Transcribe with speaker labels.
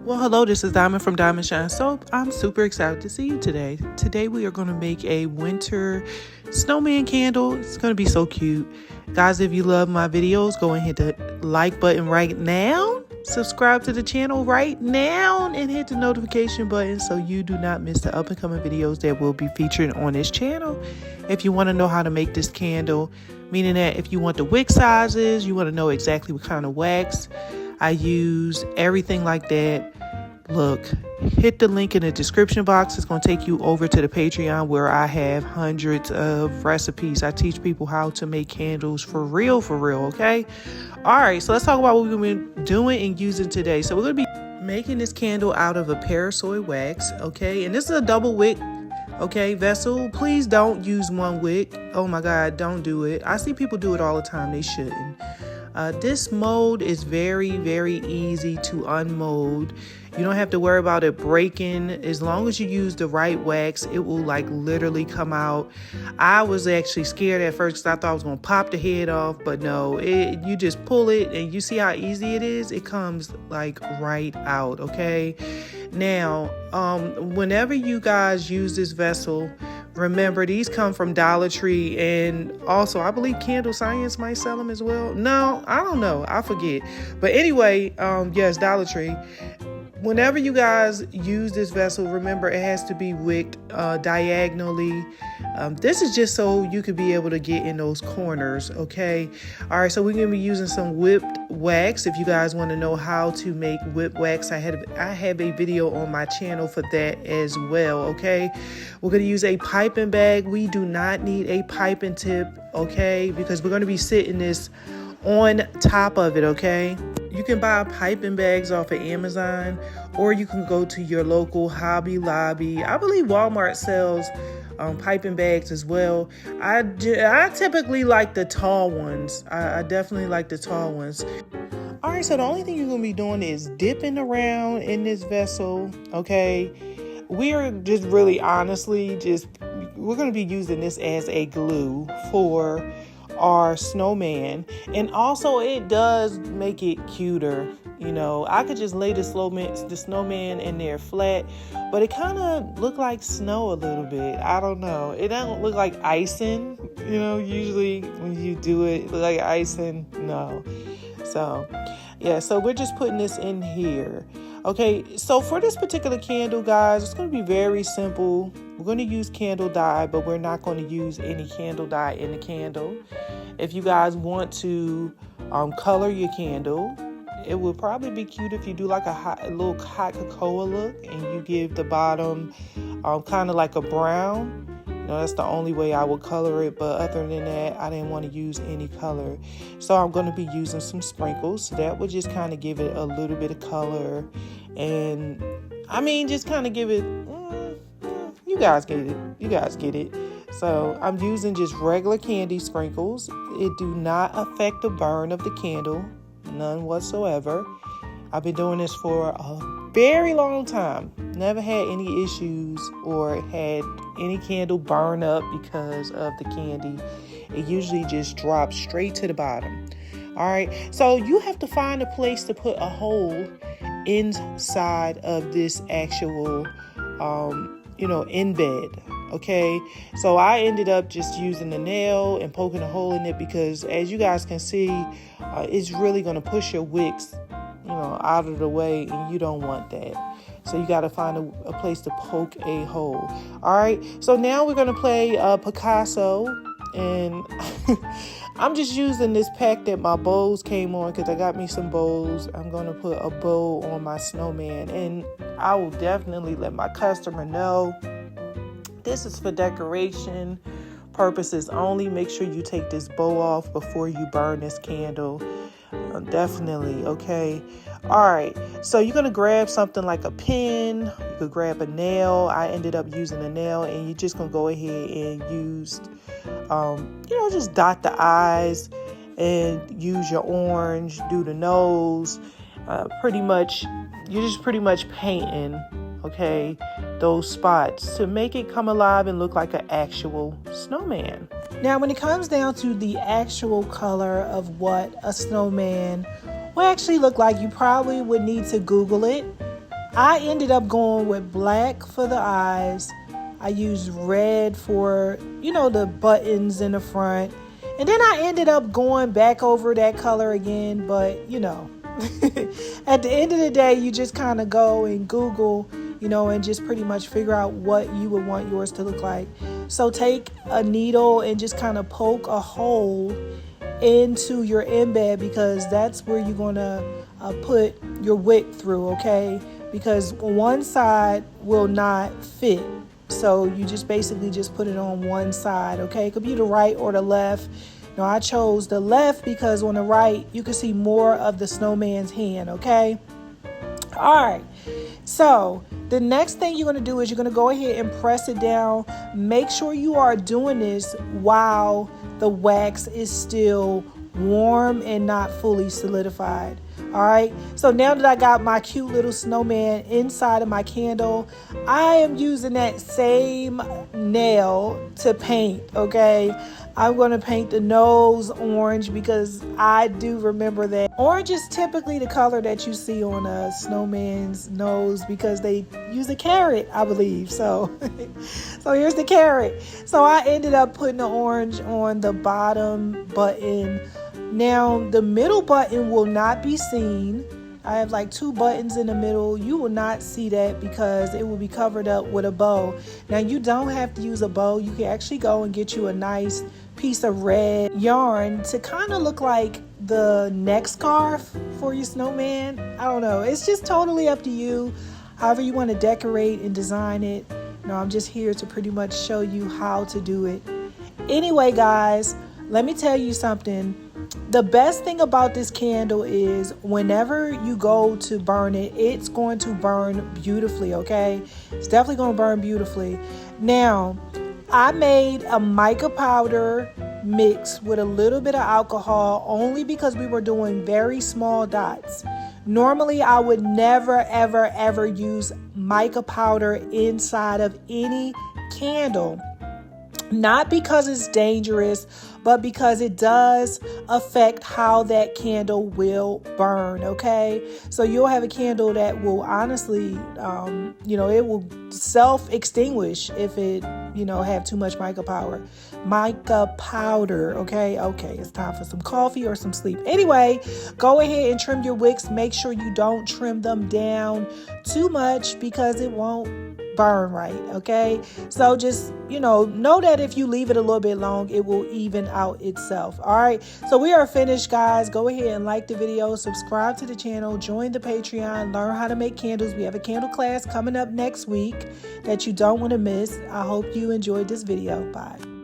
Speaker 1: Well, hello, this is Diamond from Diamond Shine Soap. I'm super excited to see you today. Today we are going to make a winter snowman candle. It's going to be so cute. Guys, if you love my videos, go and hit the like button right now. Subscribe to the channel right now and hit the notification button so you do not miss the up and coming videos that will be featured on this channel. If you want to know how to make this candle, meaning that if you want the wick sizes, you want to know exactly what kind of wax I use, everything like that. Look, hit the link in the description box. It's going to take you over to the Patreon where I have hundreds of recipes. I teach people how to make candles for real, okay? All right, so let's talk about what we've been doing and using today. So we're going to be making this candle out of a parasol wax, okay? And this is a double wick, okay, vessel. Please don't use one wick. Oh my God, don't do it. I see people do it all the time. They shouldn't. This mold is very, very easy to unmold. You don't have to worry about it breaking. As long as you use the right wax, it will like literally come out. I was actually scared at first because I thought I was going to pop the head off, but no, you just pull it and you see how easy it is. It comes like right out, okay? Now, whenever you guys use this vessel, remember, these come from Dollar Tree, and also I believe Candle Science might sell them as well. No, I don't know. I forget. But anyway, yes, Dollar Tree. Whenever you guys use this vessel, remember it has to be wicked diagonally. This is just so you could be able to get in those corners, okay? All right, so we're going to be using some whipped wax. If you guys want to know how to make whipped wax, I have a video on my channel for that as well, okay? We're going to use a piping bag. We do not need a piping tip, okay? Because we're going to be sitting this on top of it, okay? You can buy piping bags off of Amazon, or you can go to your local Hobby Lobby. I believe Walmart sells piping bags as well. I typically like the tall ones. I definitely like the tall ones. All right, so the only thing you're going to be doing is dipping around in this vessel, okay? We are just really honestly we're going to be using this as a glue for our snowman, and also it does make it cuter. You know, I could just lay the snowman in there flat, but it kind of look like snow a little bit. I don't know. It doesn't look like icing. You know, usually when you do it, it look like icing. No. So, yeah. So we're just putting this in here. Okay. So for this particular candle, guys, it's going to be very simple. We're going to use candle dye, but we're not going to use any candle dye in the candle. If you guys want to color your candle, it would probably be cute if you do like a little Coca-Cola look and you give the bottom kind of like a brown. You know, that's the only way I would color it. But other than that, I didn't want to use any color. So I'm going to be using some sprinkles. So that would just kind of give it a little bit of color. And I mean, just kind of give it... You guys get it. So I'm using just regular candy sprinkles. It do not affect the burn of the candle, none whatsoever. I've been doing this for a very long time. Never had any issues or had any candle burn up because of the candy. It usually just drops straight to the bottom. All right, so you have to find a place to put a hole inside of this actual in bed. Okay, so I ended up just using the nail and poking a hole in it because, as you guys can see, it's really going to push your wicks, out of the way, and you don't want that. So you got to find a place to poke a hole. All right, so now we're going to play Picasso, and I'm just using this pack that my bows came on because I got me some bows. I'm going to put a bow on my snowman, and I will definitely let my customer know this is for decoration purposes only. Make sure you take this bow off before you burn this candle. Definitely, okay? All right, so you're going to grab something like a pin. You could grab a nail. I ended up using a nail, and you're just going to go ahead and use, just dot the eyes and use your orange, do the nose. You're just pretty much painting, okay, those spots to make it come alive and look like an actual snowman. Now, when it comes down to the actual color of what a snowman will actually look like, you probably would need to Google it. I ended up going with black for the eyes. I used red for, the buttons in the front. And then I ended up going back over that color again. But, at the end of the day, you just kind of go and Google, and just pretty much figure out what you would want yours to look like. So take a needle and just kind of poke a hole into your embed, because that's where you're going to put your wick through, okay? Because one side will not fit. So you just basically just put it on one side, okay? It could be the right or the left. Now I chose the left because on the right, you can see more of the snowman's hand, okay? All right. So the next thing you're going to do is you're going to go ahead and press it down. Make sure you are doing this while the wax is still warm and not fully solidified. All right, so now that I got my cute little snowman inside of my candle, I am using that same nail to paint, okay? I'm going to paint the nose orange because I do remember that orange is typically the color that you see on a snowman's nose because they use a carrot, I believe. So, so here's the carrot. So I ended up putting the orange on the bottom button. Now, the middle button will not be seen. I have like 2 buttons in the middle. You will not see that because it will be covered up with a bow. Now, you don't have to use a bow. You can actually go and get you a nice piece of red yarn to kind of look like the neck scarf for your snowman. I don't know. It's just totally up to you. However you want to decorate and design it. I'm just here to pretty much show you how to do it. Anyway, guys, let me tell you something. The best thing about this candle is whenever you go to burn it, it's going to burn beautifully, okay? It's definitely going to burn beautifully. Now, I made a mica powder mix with a little bit of alcohol only because we were doing very small dots. Normally, I would never, ever, ever use mica powder inside of any candle. Not because it's dangerous, but because it does affect how that candle will burn, okay? So you'll have a candle that will honestly, it will self-extinguish if it, have too much mica powder, okay? Okay, it's time for some coffee or some sleep. Anyway, go ahead and trim your wicks. Make sure you don't trim them down too much because it won't burn right, okay? So just, know that if you leave it a little bit long, it will even out itself. All right, so we are finished, guys. Go ahead and like the video, subscribe to the channel, join the Patreon, learn how to make candles. We have a candle class coming up next week that you don't want to miss. I hope you enjoyed this video. Bye.